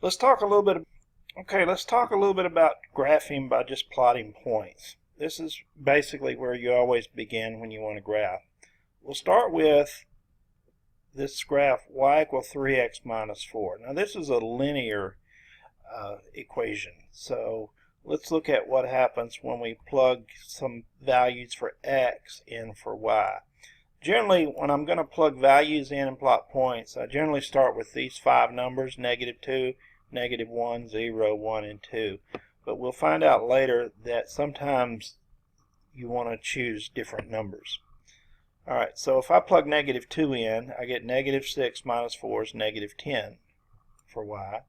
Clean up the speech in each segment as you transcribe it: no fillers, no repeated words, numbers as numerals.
Let's talk a little bit. Let's talk a little bit about graphing by just plotting points. This is basically where you always begin when you want to graph. We'll start with this graph y equals 3x minus 4. Now this is a linear equation. So let's look at what happens when we plug some values for x in for y. Generally, when I'm going to plug values in and plot points, I generally start with these 5 numbers, -2, -1, 0, 1, and 2. But we'll find out later that sometimes you want to choose different numbers. Alright, so if I plug -2 in, I get -6 minus 4 is -10 for y.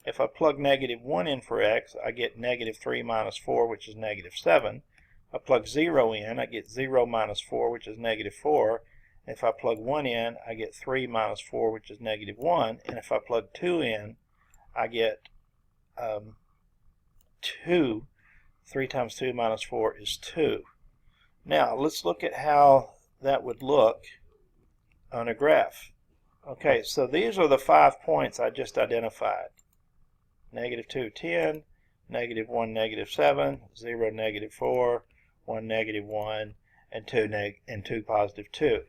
If I plug -1 in for x, I get -3 minus 4, which is -7. If I plug 0 in, I get 0 minus 4, which is -4. And if I plug 1 in, I get 3 minus 4, which is -1. And if I plug 2 in, I get 2. 3 times 2 minus 4 is 2. Now, let's look at how that would look on a graph. Okay, so these are the 5 points I just identified. -2, 10, -1, -7, 0, -4, 1, -1, and 2, +2.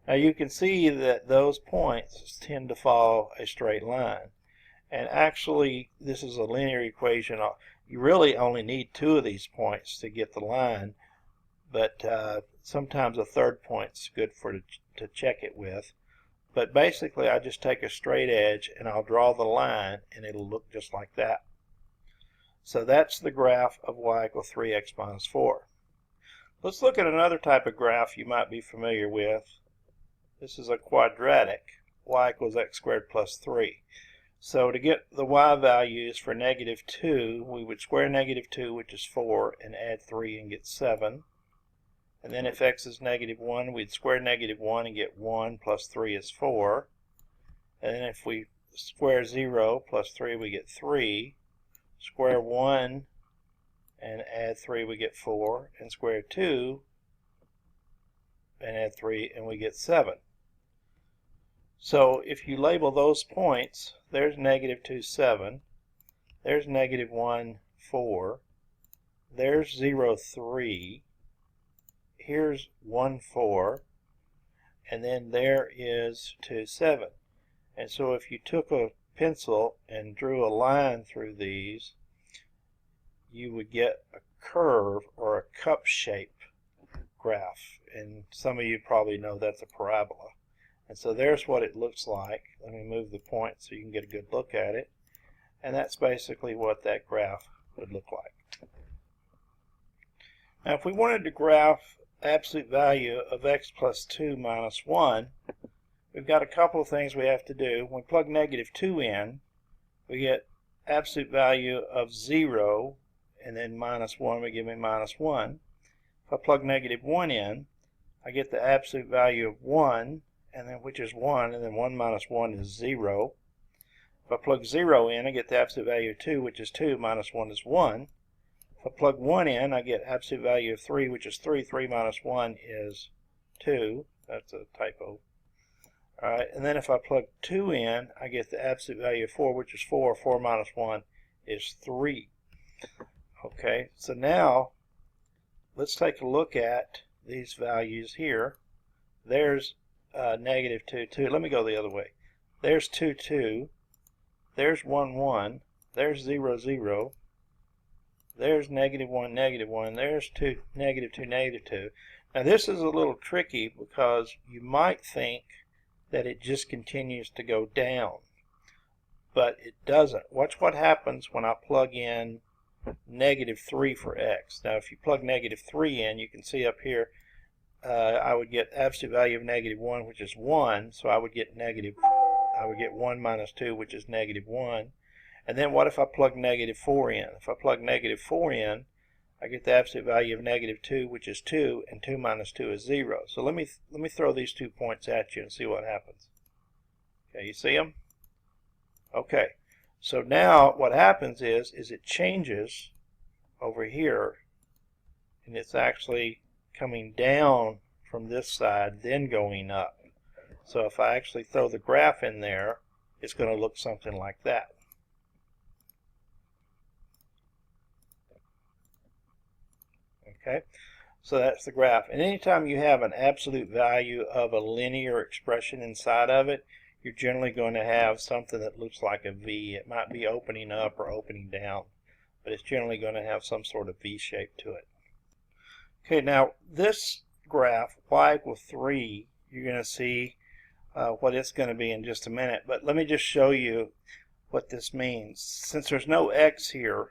Now you can see that those points tend to follow a straight line. And actually, this is a linear equation. You really only need 2 of these points to get the line, but sometimes a third point's good to check it with. But basically, I just take a straight edge and I'll draw the line, and it'll look just like that. So that's the graph of y equals 3x minus 4. Let's look at another type of graph you might be familiar with. This is a quadratic, y equals x squared plus 3. So to get the y values for -2, we would square -2, which is 4, and add 3 and get 7. And then if x is -1, we'd square -1 and get 1 plus 3 is 4. And then if we square 0 plus 3, we get 3. Square 1 and add 3, we get 4. And square 2 and add 3, and we get 7. So if you label those points, there's -2, 7. There's -1, 4. There's 0, 3. Here's 1, 4. And then there is 2, 7. And so if you took a pencil and drew a line through these, you would get a curve or a cup shape graph. And some of you probably know that's a parabola. And so there's what it looks like. Let me move the point so you can get a good look at it. And that's basically what that graph would look like. Now if we wanted to graph absolute value of x plus 2 minus 1, we've got a couple of things we have to do. When we plug -2 in, we get absolute value of 0, and then minus 1 would give me -1. If I plug -1 in, I get the absolute value of 1, and then which is 1, and then 1 minus 1 is 0. If I plug 0 in, I get the absolute value of 2, which is 2, minus 1 is 1. If I plug 1 in, I get absolute value of 3, which is 3. 3 minus 1 is 2. That's a typo. Alright, and then if I plug 2 in, I get the absolute value of 4, which is 4. 4 minus 1 is 3. Okay, so now let's take a look at these values here. There's -2, 2. Let me go the other way. There's 2, 2. There's 1, 1. There's 0, 0. There's -1, -1. There's 2, -2, -2. Now this is a little tricky because you might think that it just continues to go down, but it doesn't. Watch what happens when I plug in -3 for x. Now if you plug -3 in, you can see up here I would get absolute value of -1, which is 1, so I would get 1 minus 2, which is -1. And then what if I plug -4 in? If I plug -4 in, I get the absolute value of -2, which is 2, and 2 minus 2 is 0. So let me throw these 2 points at you and see what happens. Okay, you see them? Okay, so now what happens is it changes over here, and it's actually coming down from this side, then going up. So if I actually throw the graph in there, it's going to look something like that. Okay, so that's the graph. And anytime you have an absolute value of a linear expression inside of it, you're generally going to have something that looks like a V. It might be opening up or opening down, but it's generally going to have some sort of V shape to it. Okay, now this graph, y equals 3, you're going to see what it's going to be in just a minute, but let me just show you what this means. Since there's no x here,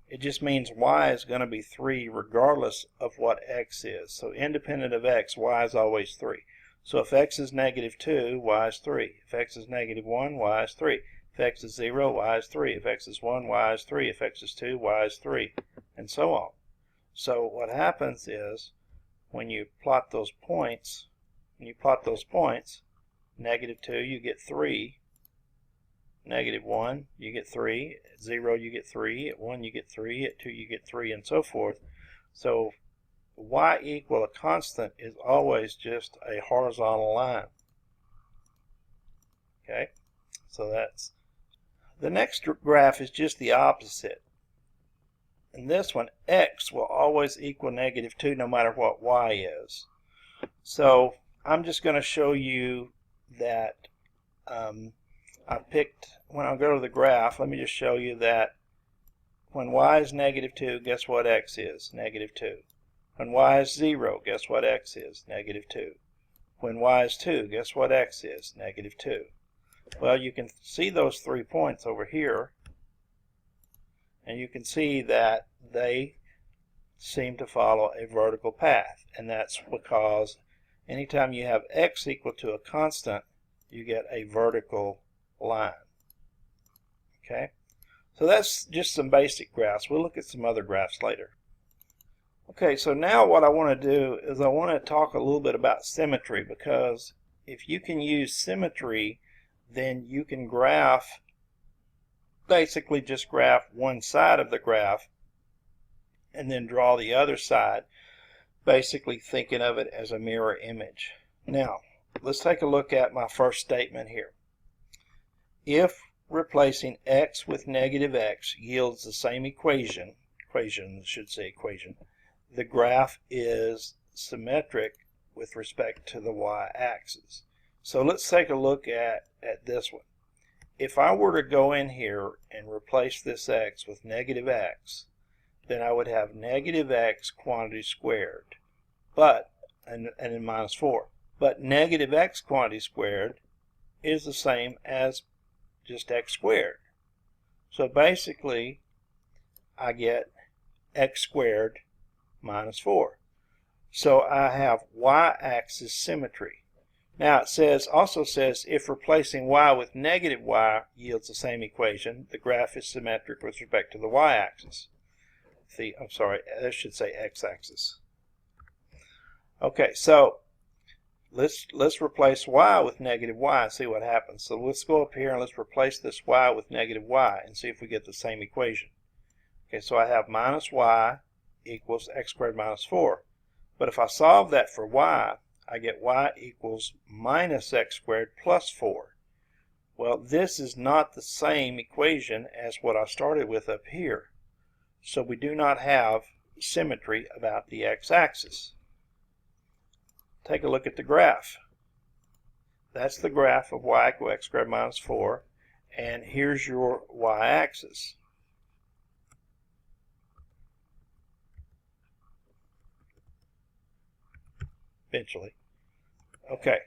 it just means y is going to be 3 regardless of what x is. So independent of x, y is always 3. So if x is negative 2, y is 3. If x is negative 1, y is 3. If x is 0, y is 3. If x is 1, y is 3. If x is 2, y is 3, and so on. So what happens is when you plot those points, negative 2, you get 3. Negative 1, you get 3. At 0, you get 3. At 1, you get 3. At 2, you get 3, and so forth. So y equal a constant is always just a horizontal line. Okay, so that's the next graph is just the opposite. In this one, x will always equal negative 2 no matter what y is. So I'm just going to show you that I picked, when I go to the graph, let me just show you that when y is negative 2, guess what x is? Negative 2. When y is 0, guess what x is? Negative 2. When y is 2, guess what x is? Negative 2. Well, you can see those 3 points over here, and you can see that they seem to follow a vertical path, and that's because anytime you have x equal to a constant, you get a vertical line. Okay, so that's just some basic graphs. We'll look at some other graphs later. Okay, so now what I want to do is I want to talk a little bit about symmetry, because if you can use symmetry, then you can basically just graph one side of the graph and then draw the other side, basically thinking of it as a mirror image. Now, let's take a look at my first statement here. If replacing x with negative x yields the same equation, the graph is symmetric with respect to the y-axis. So let's take a look at this one. If I were to go in here and replace this x with negative x, then I would have negative x quantity squared, and then minus 4. But negative x quantity squared is the same as just x squared. So basically, I get x squared minus 4. So I have y-axis symmetry. Now it also says if replacing y with negative y yields the same equation, the graph is symmetric with respect to the y-axis. I'm sorry, I should say x-axis. Okay, so let's replace y with negative y and see what happens. So let's go up here and let's replace this y with negative y and see if we get the same equation. Okay, so I have minus y equals x squared minus 4. But if I solve that for y, I get y equals minus x squared plus 4. Well, this is not the same equation as what I started with up here. So we do not have symmetry about the x-axis. Take a look at the graph. That's the graph of y equals x squared minus 4, and here's your y-axis. Eventually. Okay,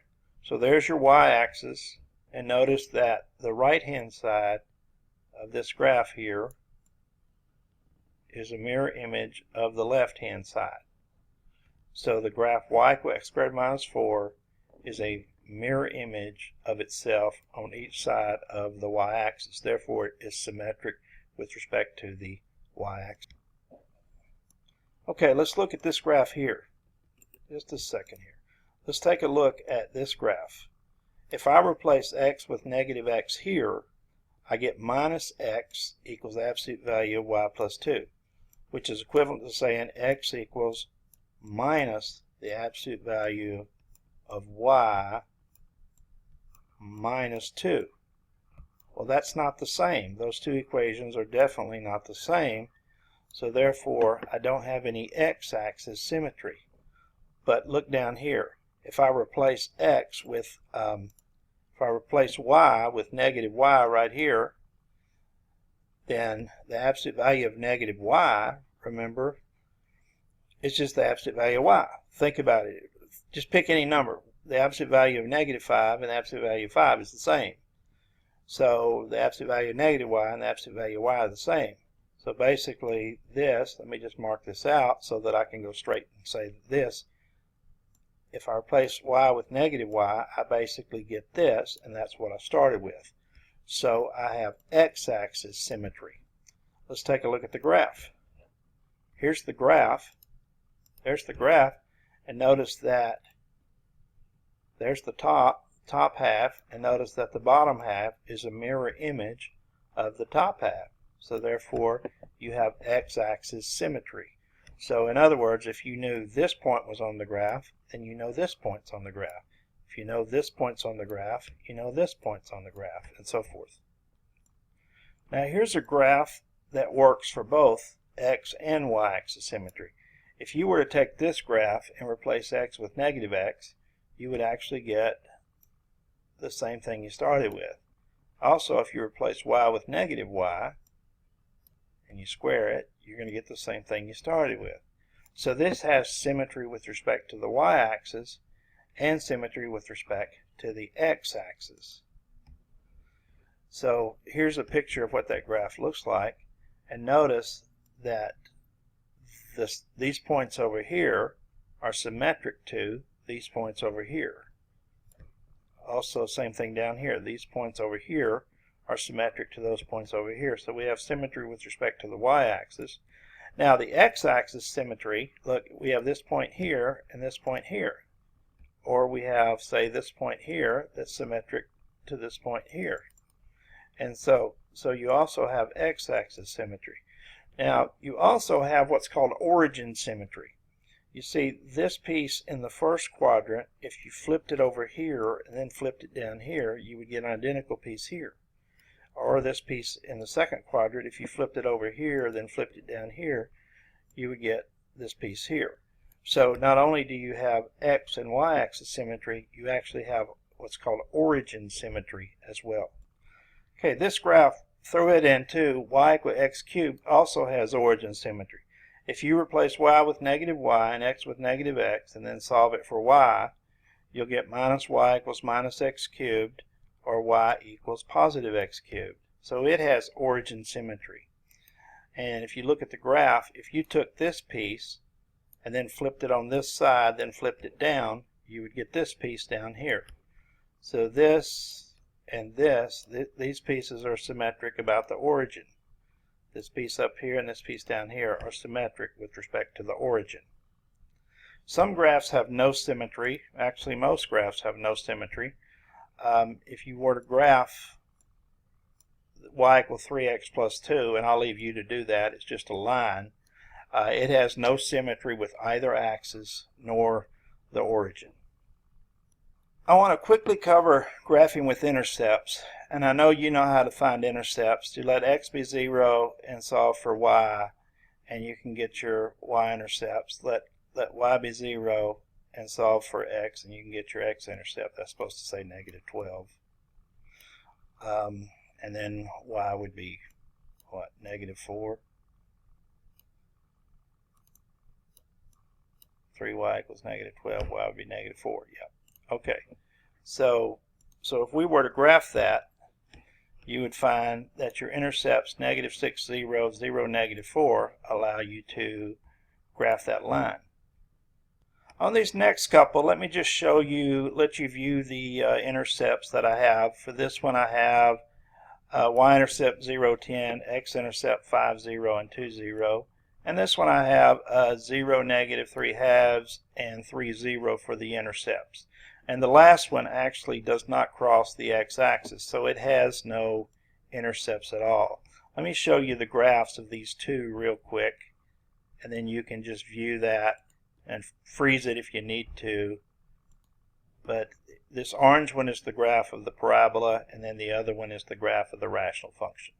so there's your y-axis, and notice that the right-hand side of this graph here is a mirror image of the left-hand side. So the graph y equals x squared minus 4 is a mirror image of itself on each side of the y-axis. Therefore, it is symmetric with respect to the y-axis. Okay, let's look at this graph here. Just a second here. Let's take a look at this graph. If I replace x with negative x here, I get minus x equals the absolute value of y plus 2, which is equivalent to saying x equals minus the absolute value of y minus 2. Well, that's not the same. Those two equations are definitely not the same. So therefore, I don't have any x-axis symmetry. But look down here. If I replace x with, if I replace y with negative y right here, then the absolute value of negative y, remember, it's just the absolute value of y. Think about it. Just pick any number. The absolute value of negative 5 and the absolute value of 5 is the same. So the absolute value of negative y and the absolute value of y are the same. So basically this, let me just mark this out so that I can go straight and say this. If I replace y with negative y, I basically get this, and that's what I started with. So I have x-axis symmetry. Let's take a look at the graph. Here's the graph. There's the graph, and notice that there's the top half, and notice that the bottom half is a mirror image of the top half. So therefore, you have x-axis symmetry. So in other words, if you knew this point was on the graph, then you know this point's on the graph. If you know this point's on the graph, you know this point's on the graph, and so forth. Now here's a graph that works for both x and y-axis symmetry. If you were to take this graph and replace x with negative x, you would actually get the same thing you started with. Also, if you replace y with negative y and you square it, you're going to get the same thing you started with. So this has symmetry with respect to the y-axis and symmetry with respect to the x-axis. So here's a picture of what that graph looks like, and notice that these points over here are symmetric to these points over here. Also, same thing down here. These points over here are symmetric to those points over here. So we have symmetry with respect to the y-axis. Now the x-axis symmetry, look, we have this point here and this point here. Or we have, say, this point here that's symmetric to this point here. And so you also have x-axis symmetry. Now you also have what's called origin symmetry. You see, this piece in the first quadrant, if you flipped it over here and then flipped it down here, you would get an identical piece here. Or this piece in the second quadrant, if you flipped it over here then flipped it down here, you would get this piece here. So not only do you have x and y-axis symmetry, you actually have what's called origin symmetry as well. Okay, this graph, throw it into y equal x cubed, also has origin symmetry. If you replace y with negative y and x with negative x and then solve it for y, you'll get minus y equals minus x cubed, or y equals positive x cubed. So it has origin symmetry. And if you look at the graph, if you took this piece and then flipped it on this side, then flipped it down, you would get this piece down here. So this and this, these pieces are symmetric about the origin. This piece up here and this piece down here are symmetric with respect to the origin. Some graphs have no symmetry. Actually, most graphs have no symmetry. If you were to graph y equals 3x plus 2, and I'll leave you to do that, it's just a line, it has no symmetry with either axis nor the origin. I want to quickly cover graphing with intercepts, and I know you know how to find intercepts. You let x be 0 and solve for y, and you can get your y-intercepts. Let y be 0 and solve for x, and you can get your x-intercept. That's supposed to say negative 12. And then y would be, what, negative 4? 3y equals negative 12. Y would be negative 4. Yep. Okay. So if we were to graph that, you would find that your intercepts negative 6, 0, 0, negative 4 allow you to graph that line. On these next couple, let me just show you, let you view the intercepts that I have. For this one I have y-intercept 0, 10, x-intercept 5, 0, and 2, 0. And this one I have 0, negative 3 halves, and 3, 0 for the intercepts. And the last one actually does not cross the x-axis, so it has no intercepts at all. Let me show you the graphs of these two real quick, and then you can just view that and freeze it if you need to. But this orange one is the graph of the parabola, and then the other one is the graph of the rational function.